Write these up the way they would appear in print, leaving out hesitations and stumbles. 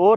4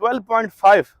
12.5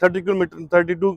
32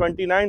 29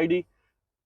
ID،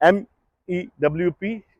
MEWP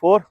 4